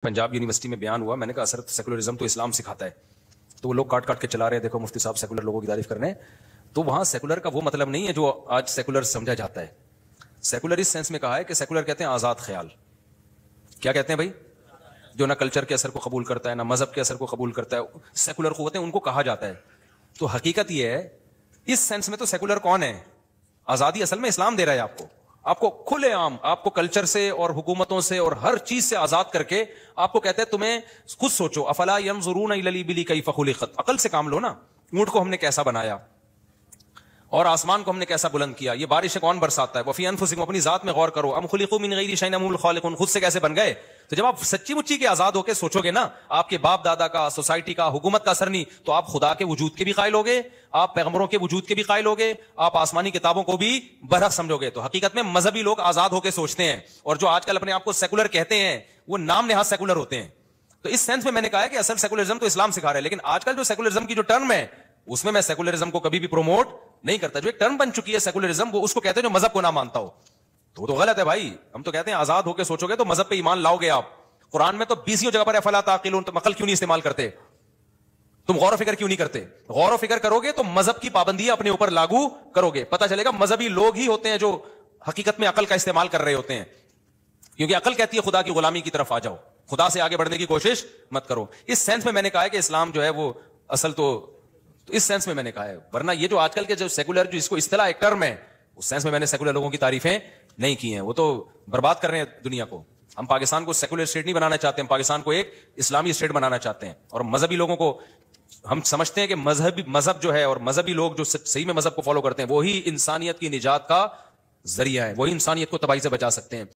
Punjab university में बयान हुआ, मैंने कहा सर सेकुलरिज्म तो इस्लाम सिखाता है, तो वो लोग काट काट के चला रहे हैं, देखो मुफ्ती साहब सेकुलर लोगों की तारीफ कर रहे हैं। तो वहां सेकुलर का वो मतलब नहीं है जो आज सेकुलर समझा जाता है। सेकुलर इस सेंस में कहा है कि सेकुलर कहते हैं आजाद ख्याल। क्या कहते हैं भाई? जो ना कल्चर के असर को कबूल करता है, ना मजहब के असर को कबूल करता है, सेकुलर को उनको कहा जाता है। तो हकीकत यह है, इस सेंस में तो सेकुलर कौन है? आजादी असल में इस्लाम दे रहा है आपको खुलेआम, आपको कल्चर से और हुकूमतों से और हर चीज से आजाद करके आपको कहते हैं तुम्हें खुद सोचो, अफला यंजुरून इलल इबिली कैफ खुलिकत, अकल से काम लो ना। ऊंट को हमने कैसा बनाया और आसमान को हमने कैसा बुलंद किया, ये बारिश कौन बरसाता है, वफी अनफुसिकुम, अपनी जात में गौर करो, अम खुलिकू मिन गैरि शैइन अम हुमुल खालिकून, खुद से कैसे बन गए। तो जब आप सच्ची मुच्ची के आजाद होकर सोचोगे ना, आपके बाप दादा का, सोसाइटी का, हुकूमत का असर नहीं, तो आप खुदा के वजूद के भी कायल होगे, आप पैगंबरों के वजूद के भी कायल होगे, आप आसमानी किताबों को भी बरहक समझोगे। तो हकीकत में मजहबी लोग आजाद होकर सोचते हैं, और जो आजकल अपने आप को सेकुलर कहते हैं वो नाम नेहाज सेकुलर होते हैं। तो इस सेंस में मैंने कहा है कि असल सेकुलरिज्म तो इस्लाम सिखा रहा है, लेकिन आजकल जो सेकुलरिज्म की जो टर्म है उसमें मैं सेकुलरिज्म को कभी भी प्रोमोट नहीं करता। जो एक टर्म बन चुकी है सेकुलरिज्म, वो उसको कहते हैं जो मजहब को ना मानता हो। तो गलत है भाई। हम तो कहते हैं आजाद होकर सोचोगे तो मजहब पे ईमान लाओगे आप। कुरान में तो 20 जगह पर अफला ताकिलून, तुम अकल क्यों नहीं इस्तेमाल करते? तुम गौर फिक्र क्यों नहीं करते? गौर फिक्र करोगे तो मजहब की पाबंदी अपने ऊपर लागू करोगे, पता चलेगा मजहबी लोग ही होते हैं जो हकीकत में अकल का इस्तेमाल कर रहे होते हैं। क्योंकि अकल कहती है खुदा की गुलामी की तरफ आ जाओ, खुदा से आगे बढ़ने की कोशिश मत करो। इस सेंस में मैंने कहा है कि इस्लाम जो है वो असल तो इस सेंस में मैंने कहा है। वरना ये जो आजकल के जो सेकुलर, जो इसको इस्तिलाह एक टर्म है, उस सेंस में मैंने सेकुलर लोगों की तारीफें नहीं की हैं। वो तो बर्बाद कर रहे हैं दुनिया को। हम पाकिस्तान को सेकुलर स्टेट नहीं बनाना चाहते, हम पाकिस्तान को एक इस्लामी स्टेट बनाना चाहते हैं। और मजहबी लोगों को हम समझते हैं कि मजहब जो है और मजहबी लोग जो सही में मजहब को फॉलो करते हैं, वही इंसानियत की निजात का जरिया है, वही इंसानियत को तबाही से बचा सकते हैं।